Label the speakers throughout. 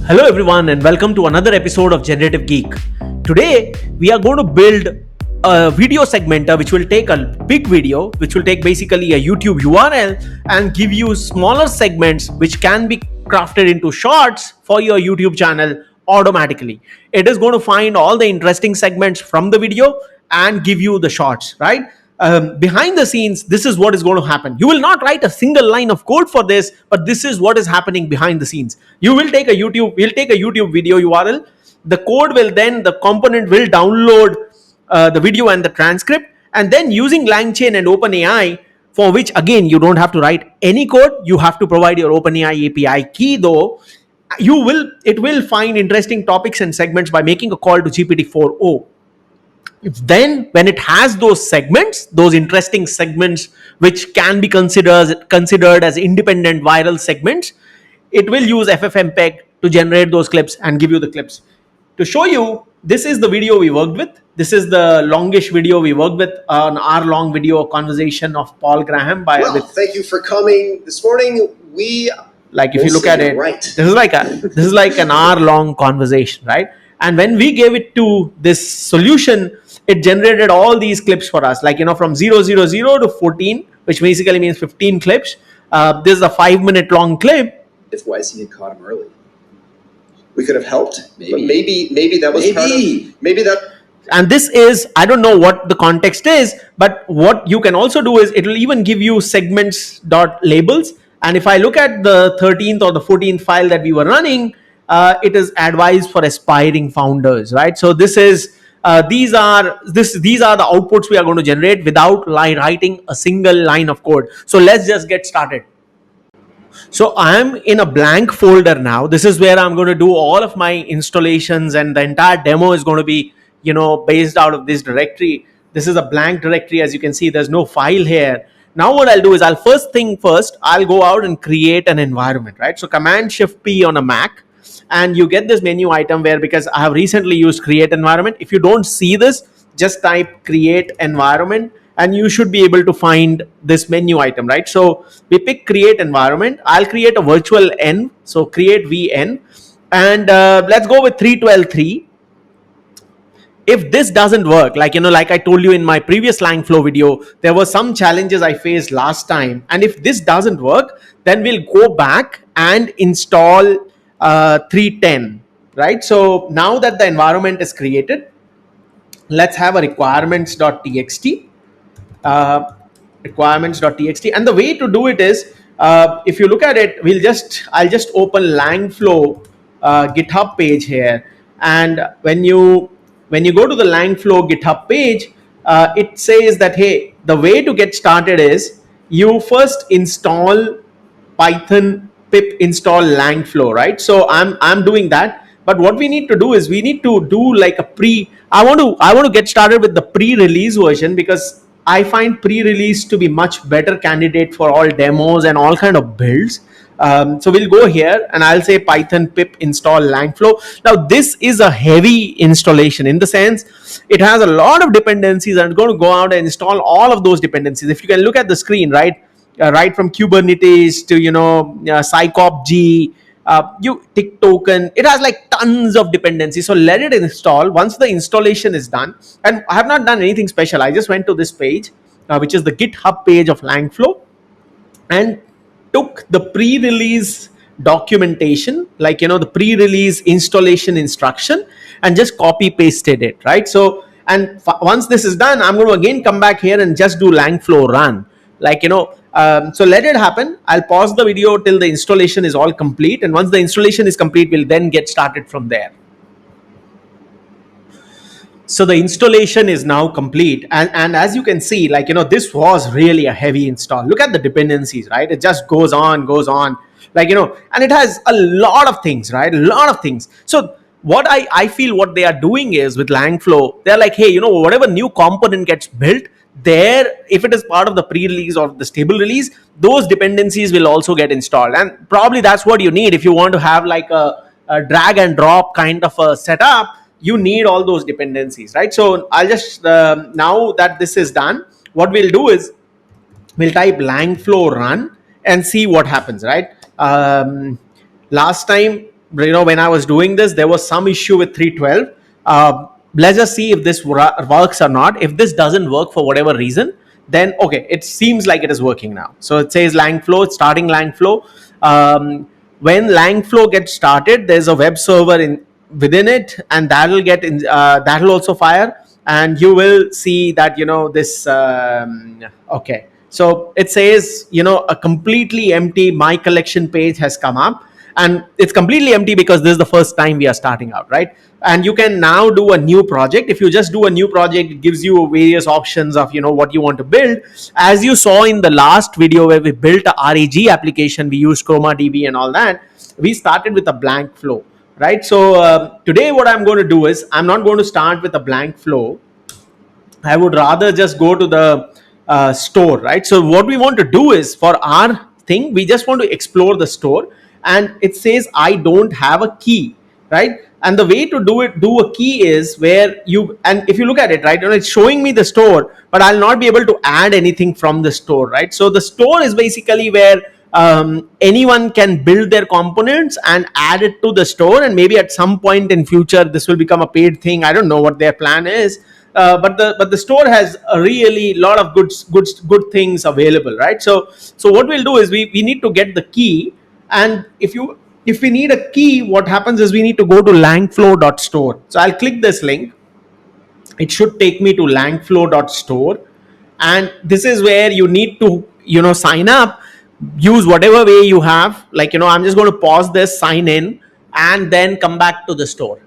Speaker 1: Hello everyone and welcome to another episode of Generative Geek. Today we are going to build a video segmenter which will take a big video, which will take basically a YouTube URL and give you smaller segments which can be crafted into shorts for your YouTube channel automatically. It is going to find all the interesting segments from the video and give you the shorts, right? Behind the scenes, this is what is going to happen. You will not write a single line of code for this, but this is what is happening behind the scenes. We'll take a YouTube video URL. The code will then, the component will download the video and the transcript, and then using LangChain and OpenAI, for which again you don't have to write any code. You have to provide your OpenAI API key though. It will find interesting topics and segments by making a call to GPT-4o. Then when it has those segments, those interesting segments which can be considered as independent viral segments, it will use FFmpeg to generate those clips and give you the clips. To show you, this is the video we worked with. This is the longish video we worked with, an hour-long video conversation of Paul Graham.
Speaker 2: Thank you for coming this morning.
Speaker 1: If you look at it, right. This is like an hour-long conversation, right? And when we gave it to this solution, it generated all these clips for us, from 000 to 14, which basically means 15 clips. This is a 5-minute long clip.
Speaker 2: If YC had caught him early, we could have helped. Maybe that was maybe that.
Speaker 1: And this is, I don't know what the context is, but what you can also do is it will even give you segments.labels. And if I look at the 13th or the 14th file that we were running, it is advised for aspiring founders, right? So this is these are the outputs we are going to generate without writing a single line of code. So let's just get started. So I'm in a blank folder now. This is where I'm going to do all of my installations, and the entire demo is going to be, based out of this directory. This is a blank directory. As you can see, there's no file here. Now what I'll do is I'll go out and create an environment, right? So Command-Shift-P on a Mac, and you get this menu item where, because I have recently used create environment. If you don't see this, just type create environment and you should be able to find this menu item, right? So we pick create environment. I'll create a virtual N. So create VN, and let's go with 312.3. If this doesn't work, like I told you in my previous Langflow video, there were some challenges I faced last time. And if this doesn't work, then we'll go back and install 310, right? So now that the environment is created, let's have a requirements.txt. And the way to do it is, if you look at it, I'll just open Langflow GitHub page here. And when you go to the Langflow GitHub page, it says that, hey, the way to get started is you first install Python pip install Langflow, right? So I'm doing that. But what we need to do is we need to do like a I want to get started with the pre-release version, because I find pre-release to be much better candidate for all demos and all kind of builds. So we'll go here and I'll say Python pip install Langflow. Now this is a heavy installation in the sense it has a lot of dependencies, and I'm going to go out and install all of those dependencies. If you can look at the screen, right from Kubernetes to psycopg, tick token, it has like tons of dependencies. So let it install. Once the installation is done, and I have not done anything special, I just went to this page, which is the GitHub page of Langflow, and took the pre-release documentation, the pre-release installation instruction, and just copy pasted it, right? So, and once this is done, I'm going to again come back here and just do Langflow run, so let it happen. I'll pause the video till the installation is all complete, and once the installation is complete, we'll then get started from there. So the installation is now complete, and as you can see, this was really a heavy install. Look at the dependencies, right? It just goes on, and it has a lot of things, right? A lot of things. So what I feel what they are doing is, with Langflow, they're like, hey, whatever new component gets built there, if it is part of the pre-release or the stable release, those dependencies will also get installed. And probably that's what you need if you want to have like a drag and drop kind of a setup. You need all those dependencies, right? So I'll just, now that this is done, what we'll do is we'll type Langflow run and see what happens, right? Last time when I was doing this, there was some issue with 312. Let's just see if this works or not. If this doesn't work for whatever reason, then okay, it seems like it is working now. So it says Langflow, it's starting Langflow. When Langflow gets started, there's a web server within it, and that'll also fire, and you will see that this okay. So it says a completely empty my collection page has come up, and it's completely empty because this is the first time we are starting out, right? And you can now do a new project. If you just do a new project, it gives you various options of what you want to build. As you saw in the last video where we built a RAG application, we used ChromaDB and all that. We started with a blank flow, right? So today what I'm going to do is, I'm not going to start with a blank flow. I would rather just go to the store, right? So what we want to do is, for our thing, we just want to explore the store, and it says I don't have a key, right? And the way to do a key is where and if you look at it, right, it's showing me the store, but I'll not be able to add anything from the store, right? So the store is basically where anyone can build their components and add it to the store, and maybe at some point in future this will become a paid thing. I don't know what their plan is. But the store has a really lot of good things available, right? So what we'll do is we need to get the key, and if we need a key, what happens is we need to go to langflow.store. So I'll click this link. It should take me to langflow.store, and this is where you need to sign up. Use whatever way you have, like I'm just going to pause this, sign in, and then come back to the store.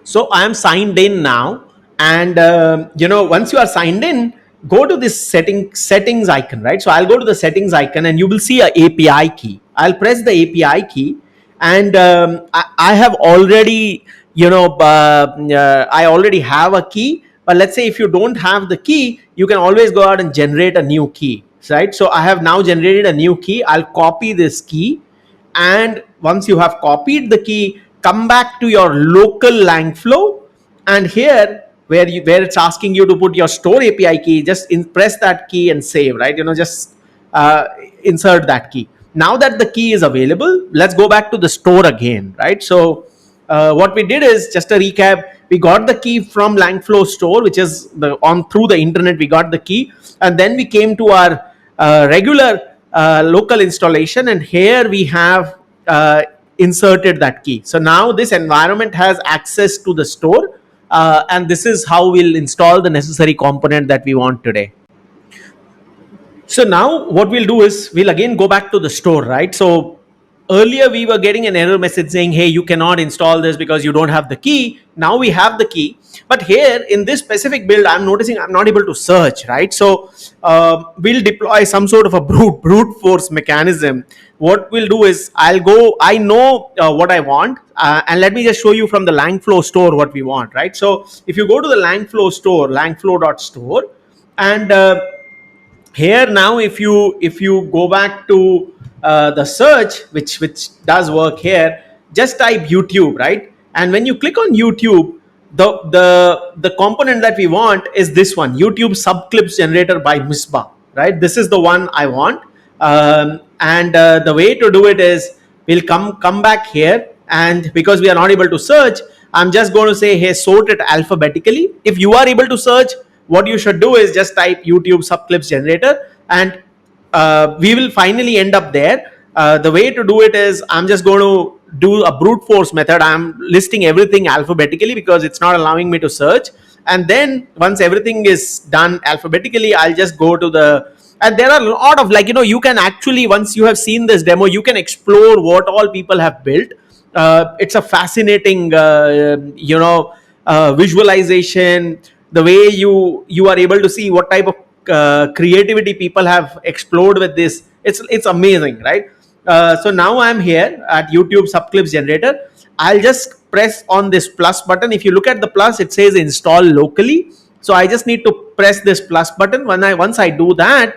Speaker 1: So I am signed in now, and once you are signed in, go to this settings icon, right? So I'll go to the settings icon, and you will see a API key. I'll press the API key, and I have already I already have a key. But let's say if you don't have the key, you can always go out and generate a new key, right? So I have now generated a new key. I'll copy this key, and once you have copied the key, come back to your local Langflow, and here where it's asking you to put your store API key, just press that key and save, right? Just insert that key. Now that the key is available, let's go back to the store again, right? So what we did is, just a recap, we got the key from Langflow store, which is through the internet we got the key, and then we came to our regular local installation, and here we have inserted that key. So now this environment has access to the store, and this is how we'll install the necessary component that we want today. So now what we'll do is, we'll again go back to the store, right? So earlier we were getting an error message saying, hey, you cannot install this because you don't have the key. Now we have the key, but here in this specific build, I'm noticing I'm not able to search, right? So we'll deploy some sort of a brute force mechanism. What we'll do is, I know what I want, and let me just show you from the Langflow store what we want, right? So if you go to the Langflow store, langflow.store, and here now if you go back to the search, which does work here, just type YouTube, right? And when you click on YouTube, the component that we want is this one, YouTube Subclips generator by Misbah, right? This is the one I want. And the way to do it is, we'll come back here, and because we are not able to search, I'm just going to say, hey, sort it alphabetically. If you are able to search, what you should do is just type YouTube Subclips generator, and we will finally end up there. The way to do it is, I'm just going to do a brute force method. I'm listing everything alphabetically because it's not allowing me to search. And then once everything is done alphabetically, I'll just go to and there are a lot of, you can actually, once you have seen this demo, you can explore what all people have built. It's a fascinating, visualization. The way you are able to see what type of creativity people have explored with this, it's amazing, right? So now I'm here at YouTube Subclips generator. I'll just press on this plus button. If you look at the plus, it says install locally. So I just need to press this plus button. Once I do that,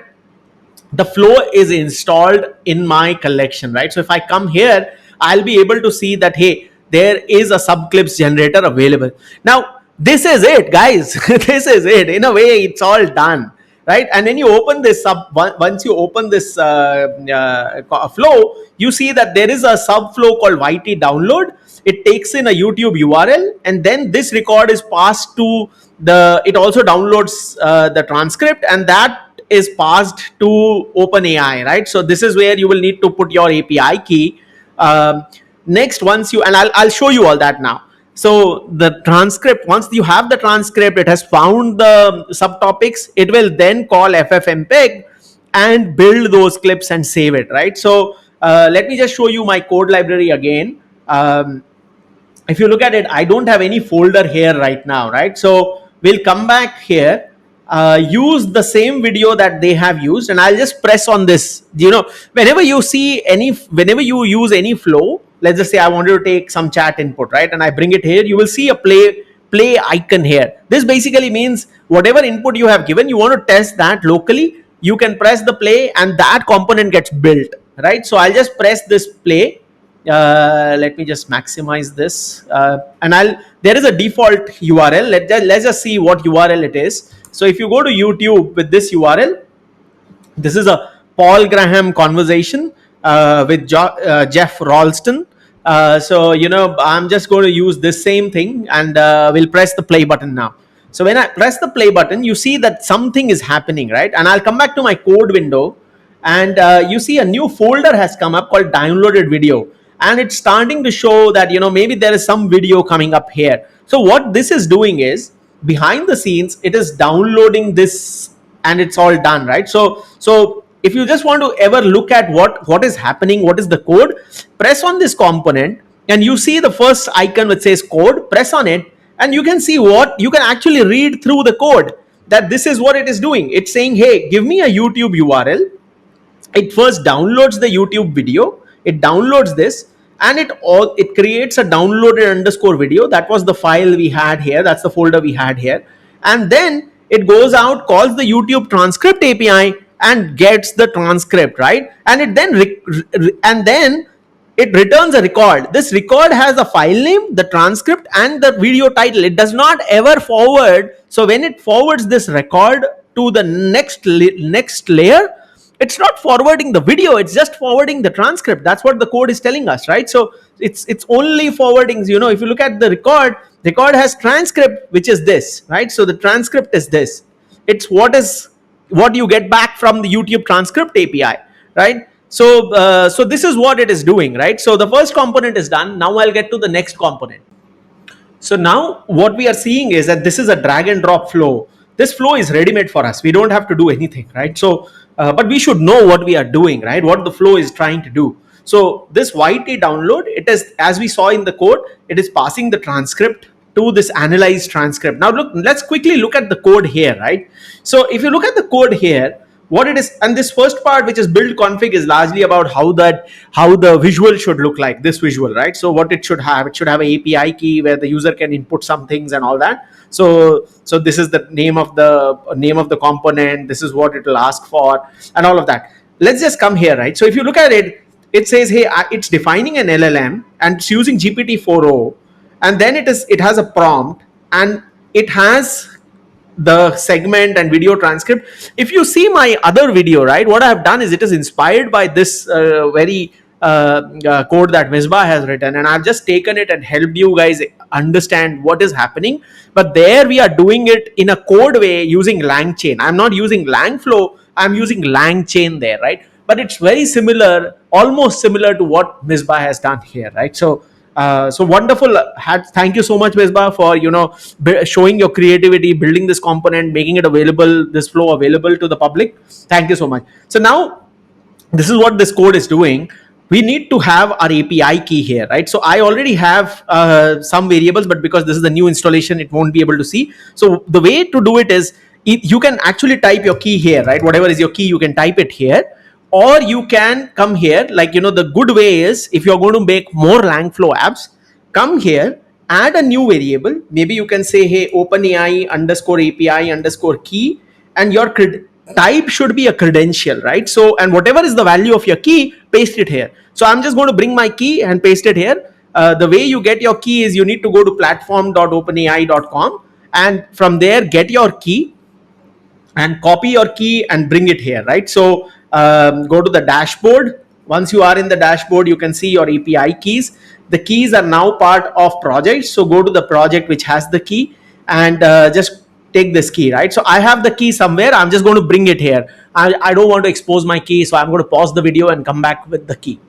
Speaker 1: the flow is installed in my collection, right? So if I come here, I'll be able to see that, hey, there is a Subclips generator available. Now, this is it, guys. This is it. In a way, it's all done. right? And when you open this once you open this flow, you see that there is a subflow called YT download. It takes in a YouTube URL, and then this record is passed to it also downloads the transcript, and that is passed to OpenAI, right? So this is where you will need to put your API key. Next, once you, and I'll show you all that now. So the transcript, once you have the transcript, it has found the subtopics, it will then call FFmpeg and build those clips and save it, right? So let me just show you my code library again. If you look at it, I don't have any folder here right now, right? So we'll come back here, use the same video that they have used, and I'll just press on this. Whenever you use any flow, let's just say I wanted to take some chat input, right? And I bring it here, you will see a play icon here. This basically means whatever input you have given, you want to test that locally, you can press the play and that component gets built, right? So I'll just press this play. Let me just maximize this, and there is a default URL. Let's just see what URL it is. So if you go to YouTube with this URL, this is a Paul Graham conversation with Jeff Ralston. So I'm just going to use this same thing, and we'll press the play button now. So when I press the play button, you see that something is happening, right? And I'll come back to my code window, and you see a new folder has come up called downloaded video, and it's starting to show that maybe there is some video coming up here. So what this is doing is, behind the scenes, it is downloading this, and it's all done, right? So if you just want to ever look at what is happening, what is the code, press on this component and you see the first icon which says code. Press on it and you can see what you can actually read through the code, that this is what it is doing. It's saying, hey, give me a YouTube URL. It first downloads the YouTube video, it downloads this, and it creates a downloaded underscore video. That was the file we had here, that's the folder we had here. And then it goes out, calls the YouTube transcript API and gets the transcript, right? And it then it returns a record. This record has a file name, the transcript, and the video title. It does not ever forward. So when it forwards this record to the next layer, it's not forwarding the video, it's just forwarding the transcript. That's what the code is telling us, right? So it's only forwarding. If you look at the record has transcript, which is this, right? So the transcript is this. It's what you get back from the YouTube transcript API, right? So this is what it is doing, right? So the first component is done. Now I'll get to the next component. So now what we are seeing is that this is a drag and drop flow. This flow is ready-made for us. We don't have to do anything, right? So but we should know what we are doing, right? What the flow is trying to do. So this YT download, it is, as we saw in the code, it is passing the transcript to this analyzed transcript. Now look, let's quickly look at the code here, right? So if you look at the code here, what it is, and this first part, which is build config, is largely about how the visual should look like, this visual, right? So what it should have an API key where the user can input some things and all that. So this is the name of the component, this is what it will ask for and all of that. Let's just come here, right? So if you look at it, it says, hey, it's defining an LLM and it's using GPT-4o, and then it has a prompt and it has the segment and video transcript. If you see my other video, right, what I have done is it is inspired by this very code that Misbah has written, and I've just taken it and helped you guys understand what is happening. But there we are doing it in a code way using LangChain. I'm not using Langflow, I'm using LangChain there, right? But it's very similar, almost similar to what Misbah has done here, right? So wonderful. Thank you so much, Misbah, for showing your creativity, building this component, making it available, this flow available to the public. Thank you so much. So now this is what this code is doing. We need to have our API key here, right? So I already have some variables, but because this is the new installation, it won't be able to see. So the way to do it is you can actually type your key here, right? Whatever is your key, you can type it here. Or you can come here, the good way is, if you're going to make more Langflow apps, come here, add a new variable. Maybe you can say, hey, OpenAI underscore API underscore key, and your type should be a credential, right? So, and whatever is the value of your key, paste it here. So I'm just going to bring my key and paste it here. The way you get your key is you need to go to platform.openai.com, and from there get your key. and copy your key and bring it here, right? So go to the dashboard. Once you are in the dashboard, you can see your API keys. The keys are now part of projects. So go to the project which has the key and just take this key, right? So I have the key somewhere. I'm just going to bring it here. I don't want to expose my key. So I'm going to pause the video and come back with the key.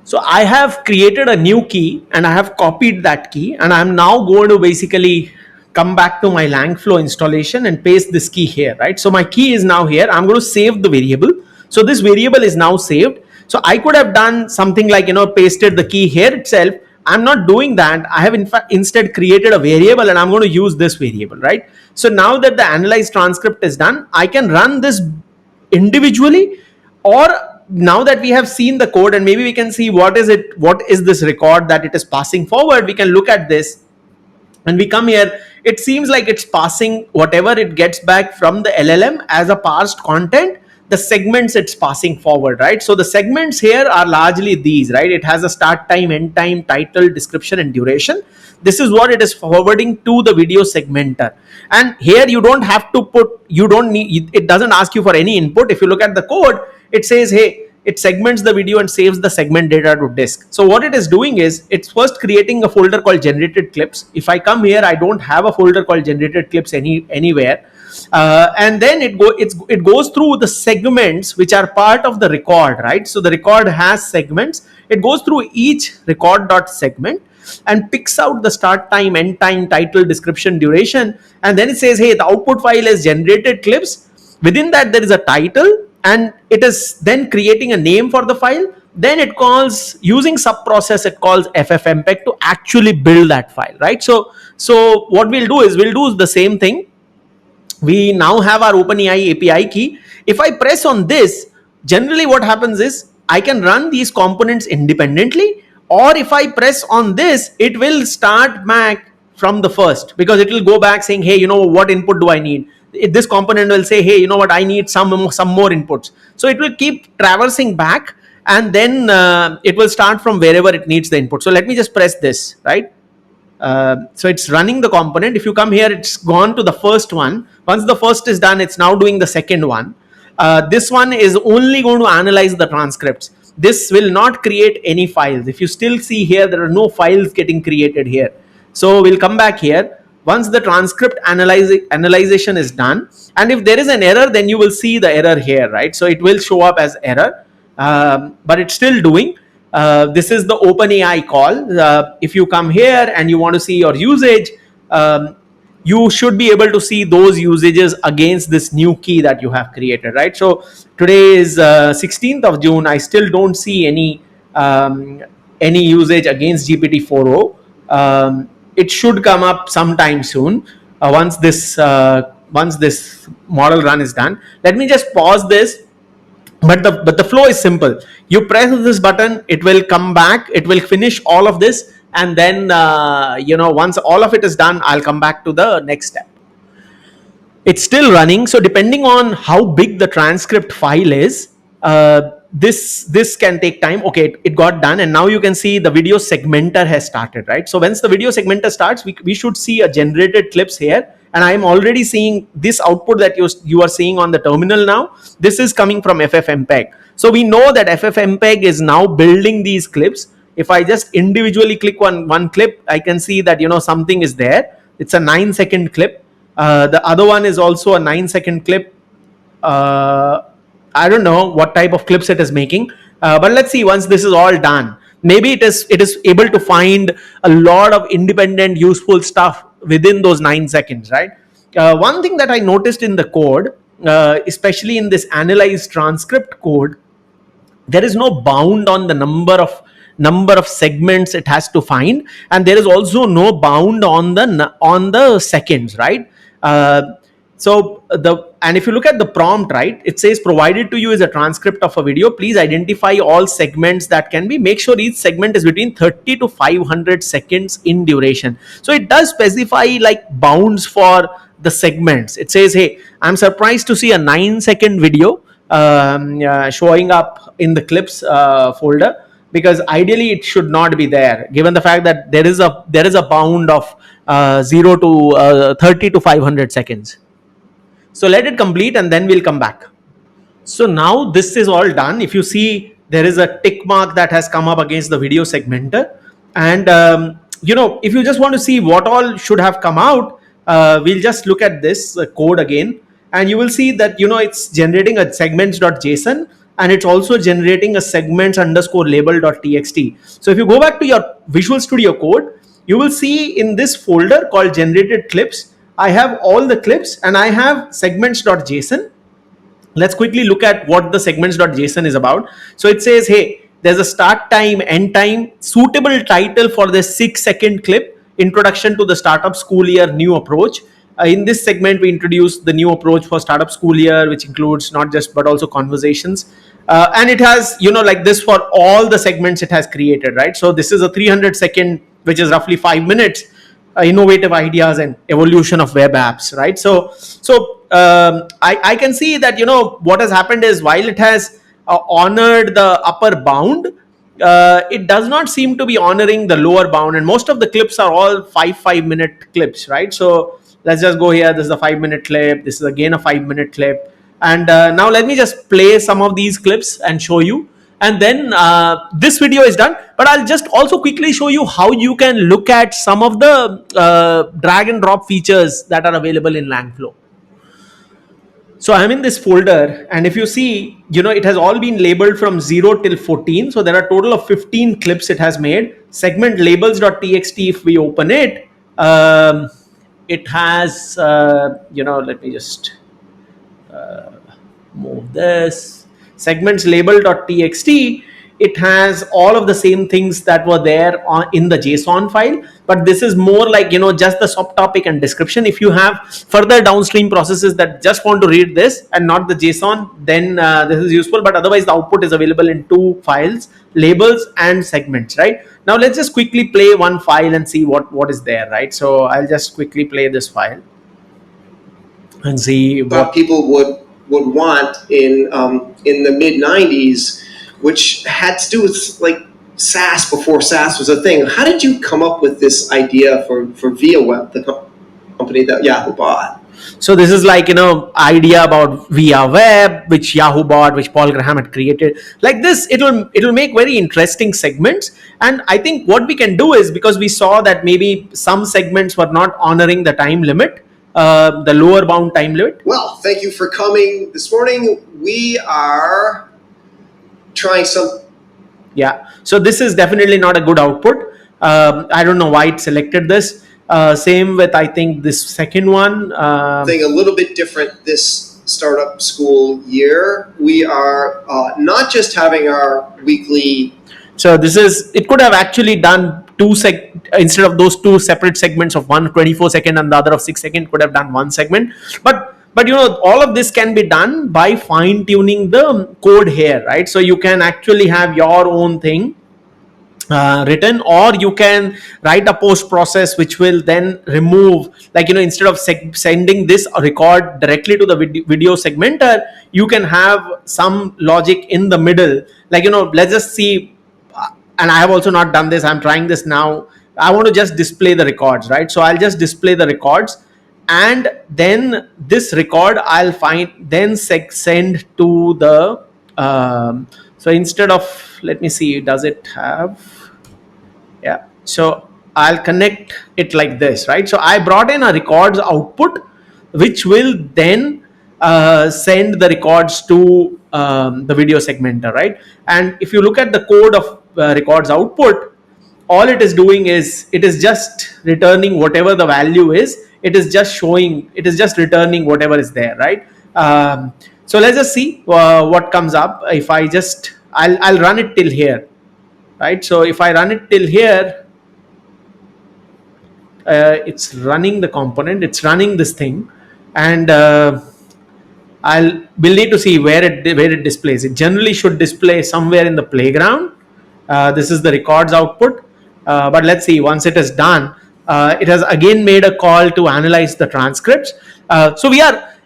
Speaker 1: So I have created a new key and I have copied that key, and I'm now going to basically come back to my Langflow installation and paste this key here, right? So my key is now here. I'm going to save the variable. So this variable is now saved. So I could have done something like, pasted the key here itself. I'm not doing that. I have in fact instead created a variable and I'm going to use this variable, right? So now that the analyze transcript is done, I can run this individually, or now that we have seen the code and maybe we can see what is this record that it is passing forward, we can look at this and we come here. It seems like it's passing whatever it gets back from the LLM as a parsed content, the segments it's passing forward, right? So the segments here are largely these, right? It has a start time, end time, title, description, and duration. This is what it is forwarding to the video segmenter. And here you don't have to you don't need, it doesn't ask you for any input. If you look at the code, it says, hey, it segments the video and saves the segment data to disk. So what it is doing is it's first creating a folder called generated clips. If I come here, I don't have a folder called generated clips anywhere. And then it goes through the segments which are part of the record, right? So the record has segments. It goes through each record.segment and picks out the start time, end time, title, description, duration, and then it says, hey, the output file is generated clips. Within that there is a title, and it is then creating a name for the file. Then it calls, using subprocess, it calls FFmpeg to actually build that file, right? So what we'll do is we'll do the same thing. We now have our OpenAI API key. If I press on this, generally what happens is I can run these components independently, or if I press on this, it will start back from the first, because it will go back saying, hey, what input do I need? This component will say, hey, what, I need some more inputs. So it will keep traversing back, and then it will start from wherever it needs the input. So let me just press this, right? So it's running the component. If you come here, it's gone to the first one. Once the first is done, it's now doing the second one. This one is only going to analyze the transcripts. This will not create any files. If you still see here, there are no files getting created here. So we'll come back here. Once the transcript analyzation is done, and if there is an error, then you will see the error here, right? So it will show up as error, but it's still doing. This is the OpenAI call. If you come here and you want to see your usage, you should be able to see those usages against this new key that you have created, right? So today is 16th of June. I still don't see any usage against GPT-4o. It should come up sometime soon once this model run is done. Let me just pause this. But the flow is simple. You press this button, it will come back, it will finish all of this, and then once all of it is done, I'll come back to the next step. It's still running. So depending on how big the transcript file is, this can take time. Okay, it got done, and now you can see the video segmenter has started, right? So once the video segmenter starts, we should see a generated clips here, and I am already seeing this output that you are seeing on the terminal now. This is coming from FFmpeg. So we know that FFmpeg is now building these clips. If I just individually click on one clip, I can see that something is there. It's a 9-second clip. The other one is also a 9-second clip. I don't know what type of clips it is making, but let's see once this is all done. Maybe it is able to find a lot of independent useful stuff within those 9 seconds, right? One thing that I noticed in the code, especially in this analyze transcript code, there is no bound on the number of segments it has to find, and there is also no bound on the seconds, right? And if you look at the prompt, right, it says provided to you is a transcript of a video. Please identify all segments that can be. Make sure each segment is between 30 to 500 seconds in duration. So it does specify like bounds for the segments. It says, hey, I'm surprised to see a 9-second video showing up in the clips folder, because ideally it should not be there, given the fact that there is a bound of 0 to 30 to 500 seconds. So let it complete and then we'll come back. So now this is all done. If you see, there is a tick mark that has come up against the video segmenter. And, if you just want to see what all should have come out, we'll just look at this code again. And you will see that, it's generating a segments.json, and it's also generating a segments underscore label.txt. So if you go back to your Visual Studio Code, you will see in this folder called generated clips, I have all the clips and I have segments.json. Let's quickly look at what the segments.json is about. So it says, hey, there's a start time, end time, suitable title for the 6-second clip, introduction to the startup school year, new approach. In this segment, we introduce the new approach for startup school year, which includes not just but also conversations. And it has, like this for all the segments it has created, right? So this is a 300-second, which is roughly 5 minutes, innovative ideas and evolution of web apps, right? So I can see that what has happened is, while it has honored the upper bound, it does not seem to be honoring the lower bound, and most of the clips are all 5-minute clips, right? So let's just go here. This is a 5-minute clip. This is again a 5-minute clip. And now let me just play some of these clips and show you. And then this video is done, but I'll just also quickly show you how you can look at some of the drag and drop features that are available in Langflow. So I'm in this folder, and if you see, it has all been labeled from 0 till 14. So there are a total of 15 clips it has made. Segment labels.txt, if we open it, it has, let me just move this. Segments label.txt, it has all of the same things that were there in the JSON file, but this is more like, just the subtopic and description. If you have further downstream processes that just want to read this and not the JSON, then this is useful. But otherwise, the output is available in 2 files, labels and segments, right? Now let's just quickly play one file and see what is there, right? So I'll just quickly play this file and see what
Speaker 2: people would want in the mid 90s, which had to do with like SaaS before SaaS was a thing. How did you come up with this idea for ViaWeb, the company that Yahoo bought?
Speaker 1: So this is like, idea about ViaWeb, which Yahoo bought, which Paul Graham had created. Like this, it'll make very interesting segments. And I think what we can do is, because we saw that maybe some segments were not honoring the time limit, the lower bound time limit.
Speaker 2: Well, thank you for coming this morning. We are trying some.
Speaker 1: Yeah, so this is definitely not a good output. I don't know why it selected this. Same with, I think, this second one.
Speaker 2: Thing a little bit different this startup school year. We are not just having our weekly.
Speaker 1: So this is, it could have actually done instead of those 2 separate segments of one 24-second and the other of 6-second, could have done 1 segment. But all of this can be done by fine tuning the code here, right? So you can actually have your own thing written, or you can write a post process which will then remove, like, instead of sending this record directly to the video segmenter, you can have some logic in the middle. Like, let's just see. And I have also not done this. I'm trying this now. I want to just display the records, right? So I'll just display the records, and then this record I'll then send to the. So instead of, let me see, does it have? Yeah. So I'll connect it like this, right? So I brought in a records output, which will then send the records to the video segmenter, right? And if you look at the code of records output, all it is doing is, it is just returning whatever the value is. It is just returning whatever is there, right? So let's just see what comes up. If I'll run it till here, right? So if I run it till here, it's running the component, it's running this thing, and we'll need to see where it displays. It generally should display somewhere in the playground. This is the records output, but let's see. Once it is done, it has again made a call to analyze the transcripts. So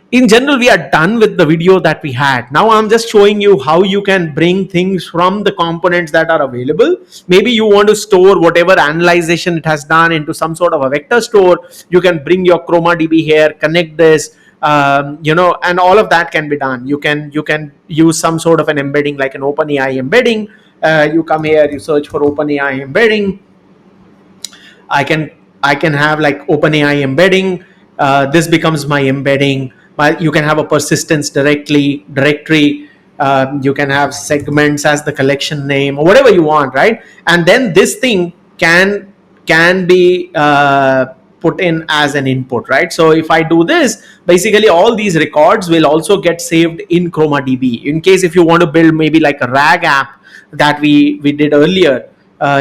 Speaker 1: in general, we are done with the video that we had. Now I'm just showing you how you can bring things from the components that are available. Maybe you want to store whatever analyzation it has done into some sort of a vector store. You can bring your ChromaDB here, connect this, and all of that can be done. You can use some sort of an embedding like an OpenAI embedding. You come here, you search for OpenAI embedding. I can have like OpenAI embedding. This becomes my embedding. You can have a persistence directory. You can have segments as the collection name or whatever you want, right? And then this thing can be put in as an input, right? So if I do this, basically all these records will also get saved in ChromaDB. In case if you want to build maybe like a RAG app that we did earlier,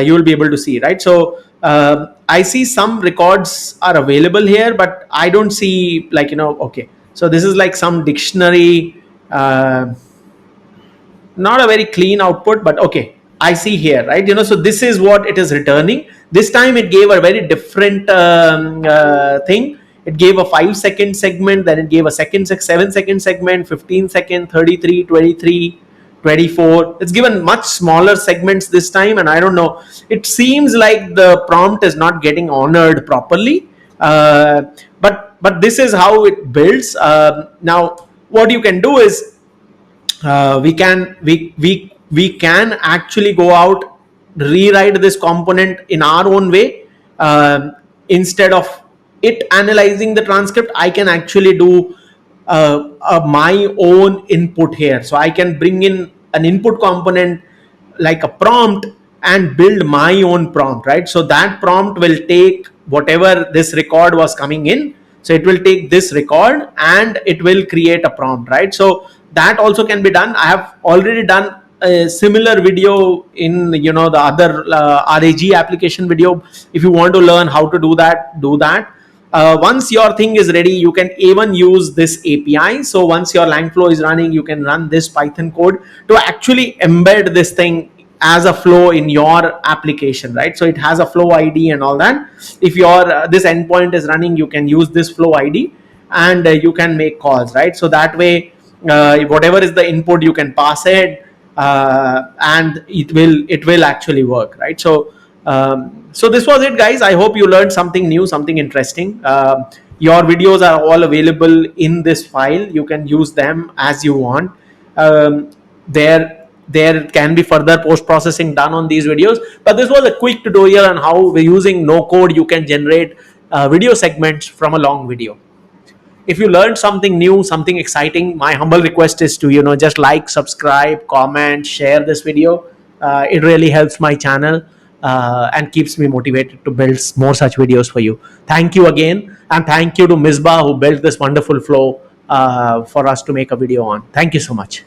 Speaker 1: you will be able to see, right? So I see some records are available here, but I don't see like, okay. So this is like some dictionary, not a very clean output, but okay, I see here, right? So this is what it is returning. This time it gave a very different thing. It gave a 5-second segment, then it gave a 7-second segment, 15-second, 33, 23, 24. It's given much smaller segments this time, and I don't know, it seems like the prompt is not getting honored properly. But this is how it builds. Now what you can do is, we can actually go out, rewrite this component in our own way. Instead of it analyzing the transcript, I can actually do my own input here. So I can bring in an input component like a prompt and build my own prompt, right? So that prompt will take whatever this record was coming in. So it will take this record and it will create a prompt, right? So that also can be done. I have already done a similar video in the other RAG application video. If you want to learn how to do that, do that. Once your thing is ready, you can even use this API. So once your Langflow is running, you can run this Python code to actually embed this thing as a flow in your application, right? So it has a flow ID and all that. If your this endpoint is running, you can use this flow ID and you can make calls, right? So that way, whatever is the input, you can pass it, and it will actually work, right? So this was it, guys. I hope you learned something new, something interesting. Your videos are all available in this file. You can use them as you want. There can be further post processing done on these videos, but this was a quick tutorial on how we're using no code you can generate video segments from a long video. If you learned something new, something exciting, my humble request is to just like, subscribe, comment, share this video. It really helps my channel and keeps me motivated to build more such videos for you. Thank you again, and thank you to Misbah who built this wonderful flow for us to make a video on. Thank you so much.